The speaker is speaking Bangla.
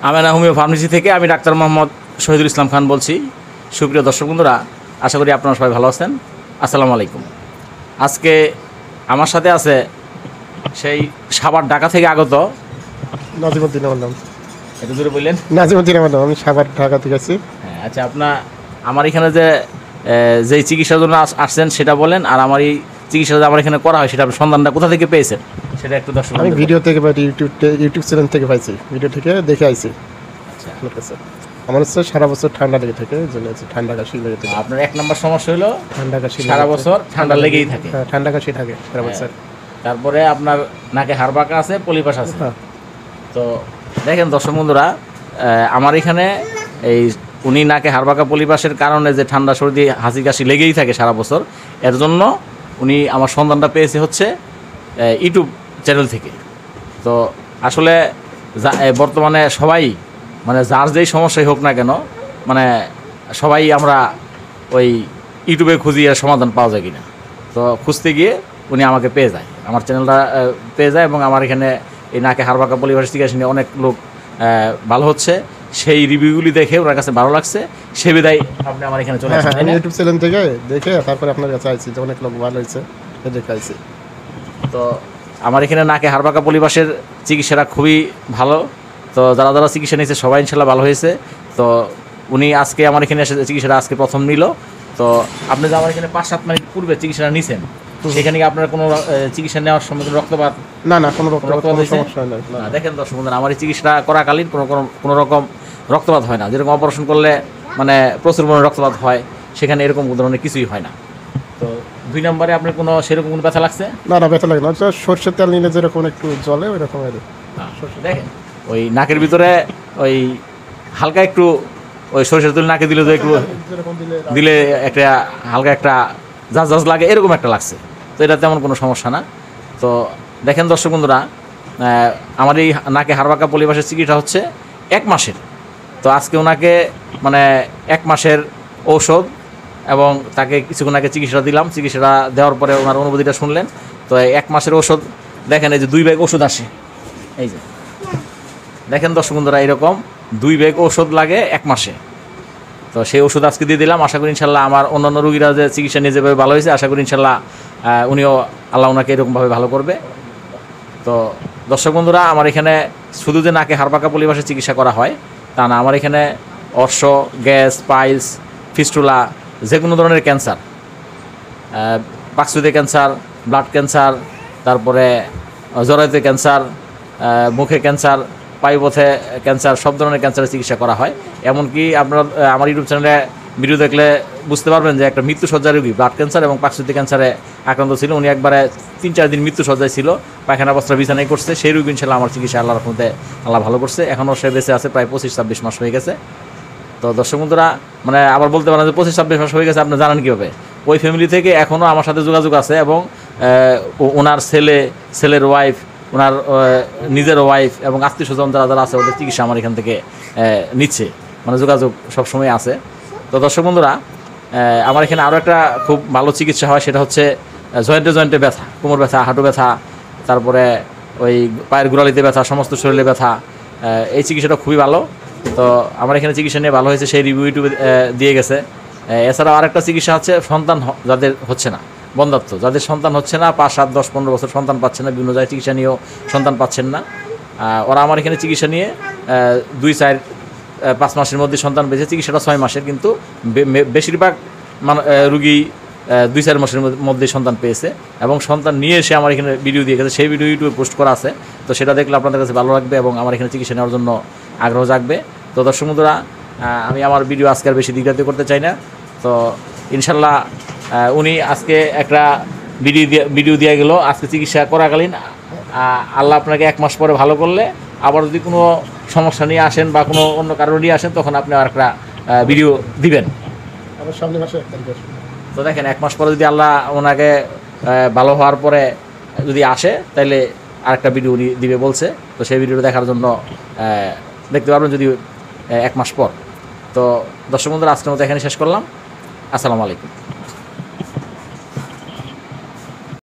আমেনা হোমিও ফার্মেসি থেকে আমি ডাক্তার মোহাম্মদ শহীদুল ইসলাম খান বলছি। সুপ্রিয় দর্শক বন্ধুরা, আশা করি আপনারা সবাই ভালো আছেন। আসসালামু আলাইকুম। আজকে আমার সাথে আছে সেই সাভার ঢাকা থেকে আগত নাজিমুদ্দিন আমার নাম। একটু দূরে বললেন। নাজিমুদ্দিন আমার নাম, আমি সাভার ঢাকা থেকে আছি। হ্যাঁ, আচ্ছা, আমার এখানে যেই চিকিৎসার জন্য আসছেন সেটা বলেন, আর আমার এই চিকিৎসা আমার এখানে করা হয় সেটা সন্ধানটা কোথা থেকে পেয়েছেন সেটা একটু দর্শক। আমি ভিডিও থেকে বা ইউটিউব চ্যানেল থেকে পাইছি, ভিডিও থেকে দেখে আইছি। আচ্ছা, আমার কাছে আমার হচ্ছে সারা বছর ঠান্ডা লেগে থাকে, এই জন্য ঠান্ডা কাশি লেগে থাকে। আপনার এক নম্বর সমস্যা হলো ঠান্ডা কাশি সারা বছর ঠান্ডা লেগেই থাকে। হ্যাঁ, ঠান্ডা কাশি থাকে সারা বছর। তারপরে আপনার নাকে হাড়বাঁকা আছে, পলিপাস আছে। হ্যাঁ। তো দেখেন দর্শক বন্ধুরা, আমার এখানে এই উনি নাকে হাড়বাঁকা পলিপাসের কারণে যে ঠান্ডা সর্দি হাসি কাশি লেগেই থাকে সারা বছর, এর জন্য উনি আমার সন্ধানটা পেয়েছে হচ্ছে ইউটিউব চ্যানেল থেকে। তো আসলে বর্তমানে সবাই মানে যার যেই সমস্যাই হোক না কেন, মানে সবাই আমরা ওই ইউটিউবে খুঁজি আর সমাধান পাওয়া যায় কিনা। তো খুঁজতে গিয়ে উনি আমাকে পেয়ে যায়, আমার চ্যানেলটা পেয়ে যায়, এবং আমার এখানে এই নাকে হাড়বাঁকা পলিপাস চিকিৎসা নিয়ে অনেক লোক ভালো হচ্ছে। সেই রিভিউগুলি দেখে ওনার কাছে ভালো লাগছে, সে বিদায় আপনি আমার এখানে চলে আসেন। আমি ইউটিউব চ্যানেল থেকে দেখে তারপরে আপনার কাছে আইছি যে অনেক লোক ভালো হয়েছে, দেখে আইছি। তো আমার এখানে নাকে হাড়বাঁকা পলিপাসের চিকিৎসাটা খুবই ভালো। তো যারা যারা চিকিৎসা নিয়েছে সবাই ইনশাল্লাহ ভালো হয়েছে। তো উনি আজকে আমার এখানে এসে চিকিৎসাটা আজকে প্রথম নিল। তো আপনি যে আমার এখানে 5-7 মিনিট পূর্বে চিকিৎসাটা নিয়েছেন, সেখানে কি আপনার কোনো চিকিৎসা নেওয়ার সময় কোনো রক্তপাত? না, কোনো সমস্যা নাই। দেখেন দর্শক বন্ধুরা, আমার এই চিকিৎসাটা করাকালীন কোনো রকম রক্তপাত হয় না। যেরকম অপারেশন করলে মানে প্রচুর পরিমাণে রক্তপাত হয়, সেখানে এরকম ধরনের কিছুই হয় না। তো 2 নম্বরে আপনার কোনো সেরকম কোনো ব্যথা লাগছে? না, ব্যথা লাগে না। সর্ষের তেল নিলে যেরকম একটু জ্বলে ওই রকম। দেখেন ওই নাকের ভিতরে ওই হালকা একটু ওই সরষের তেল নাকে দিলে তো একটু দিলে একটা হালকা একটা ঝাঁঝ লাগে, এরকম একটা লাগছে। তো এটা তেমন কোনো সমস্যা না। তো দেখেন দর্শক বন্ধুরা, আমার এই নাকে হাড়বাঁকা পলিপাসের চিকিৎসা হচ্ছে 1 মাসের। তো আজকে ওনাকে মানে 1 মাসের ঔষধ এবং তাকে কিছুক্ষণ আগে চিকিৎসা দিলাম। চিকিৎসাটা দেওয়ার পরে ওনার অনুভূতিটা শুনলেন। তো 1 মাসের ওষুধ দেখেন, এই যে 2 ব্যাগ ওষুধ আসে, এই যে দেখেন দর্শক বন্ধুরা, এরকম 2 ব্যাগ ওষুধ লাগে 1 মাসে। তো সেই ওষুধ আজকে দিয়ে দিলাম। আশা করি ইনশাল্লাহ আমার অন্যান্য রোগীরা যে চিকিৎসা নিয়ে যেভাবে ভালো হয়েছে, আশা করি ইনশাল্লাহ উনিও আল্লাহ ওনাকে এরকমভাবে ভালো করবে। তো দর্শক বন্ধুরা, আমার এখানে শুধু যে নাকে হাড়বাঁকা পলিপাসের চিকিৎসা করা হয় তা না, আমার এখানে অর্শ, গ্যাস, পাইলস, ফিস্টুলা, যে কোনো ধরনের ক্যান্সার, পাকস্থলী ক্যান্সার, ব্লাড ক্যান্সার, তারপরে জরায়ুতে ক্যান্সার, মুখে ক্যান্সার, পায়ুপথে ক্যান্সার, সব ধরনের ক্যান্সারের চিকিৎসা করা হয়। এমনকি আপনারা আমার ইউটিউব চ্যানেলে ভিডিও দেখলে বুঝতে পারবেন যে একটা মৃত্যুসজ্জা রোগী ব্লাড ক্যান্সার এবং পাকস্থলী ক্যান্সারে আক্রান্ত ছিল। উনি একবারে 3-4 দিন মৃত্যুসজ্জায় ছিল, পায়খানা বস্ত্র বিছানায় করছে। সেই রোগী ইনশাল্লাহ আমার চিকিৎসা আল্লাহর রহমতে আল্লাহ ভালো করছে। এখনও সে বেঁচে আছে, প্রায় 25-26 মাস হয়ে গেছে। তো দর্শক বন্ধুরা, মানে আবার বলতে পারেন যে 25-26 মাস হয়ে গেছে, আপনি জানেন কীভাবে? ওই ফ্যামিলি থেকে এখনও আমার সাথে যোগাযোগ আছে, এবং ওনার ছেলের ওয়াইফ, ওনার নিজের ওয়াইফ এবং আত্মীয় স্বজন যারা যারা আছে ওদের চিকিৎসা আমার এখান থেকে নিচ্ছে, মানে যোগাযোগ সবসময় আছে। তো দর্শক বন্ধুরা, আমার এখানে আরও একটা খুব ভালো চিকিৎসা হয়, সেটা হচ্ছে জয়েন্টে ব্যথা, কোমর ব্যথা, হাঁটু ব্যথা, তারপরে ওই পায়ের গোড়ালিতে ব্যথা, সমস্ত শরীরে ব্যথা। এই চিকিৎসাটা খুবই ভালো। তো আমার এখানে চিকিৎসা নিয়ে ভালো হয়েছে, সেই রিভিউ ইউটিউবে দিয়ে গেছে। এছাড়াও আরেকটা চিকিৎসা হচ্ছে সন্তান যাদের হচ্ছে না, বন্ধাত্ব, যাদের সন্তান হচ্ছে না, 5, 7, 10, 15 বছর সন্তান পাচ্ছেন না, বিভিন্ন জায়গায় চিকিৎসা নিয়েও সন্তান পাচ্ছেন না, ওরা আমার এখানে চিকিৎসা নিয়ে 2-4-5 মাসের মধ্যে সন্তান পেয়েছে। চিকিৎসাটা 6 মাসের, কিন্তু বেশিরভাগ রুগী 2-4 মাসের মধ্যে সন্তান পেয়েছে, এবং সন্তান নিয়ে এসে আমার এখানে ভিডিও দিয়ে গেছে। সেই ভিডিও ইউটিউবে পোস্ট করা আছে। তো সেটা দেখলে আপনাদের কাছে ভালো লাগবে এবং আমার এখানে চিকিৎসা নেওয়ার জন্য আগ্রহ জাগবে। তো দর্শক বন্ধুরা, আমি আমার ভিডিও আজকে আর বেশি দীর্ঘায়িত করতে চাই না। তো ইনশাল্লাহ উনি আজকে একটা ভিডিও দিয়ে গেল আজকে চিকিৎসা করাকালীন। আল্লাহ আপনাকে 1 মাস পরে ভালো করলে আবার যদি কোনো সমস্যা নিয়ে আসেন বা কোনো অন্য কারণ নিয়ে আসেন, তখন আপনি আর একটা ভিডিও দিবেন। সামনের মাসে 1 তারিখ। তো দেখেন 1 মাস পরে যদি আল্লাহ ওনাকে ভালো হওয়ার পরে যদি আসে, তাহলে আরেকটা ভিডিও উনি দিবে বলছে। তো সেই ভিডিওটা দেখার জন্য দেখতে পারবেন যদি 1 মাস পর। তো দর্শক বন্ধুরা, আজকের মতো এখানে শেষ করলাম। আসসালামু আলাইকুম।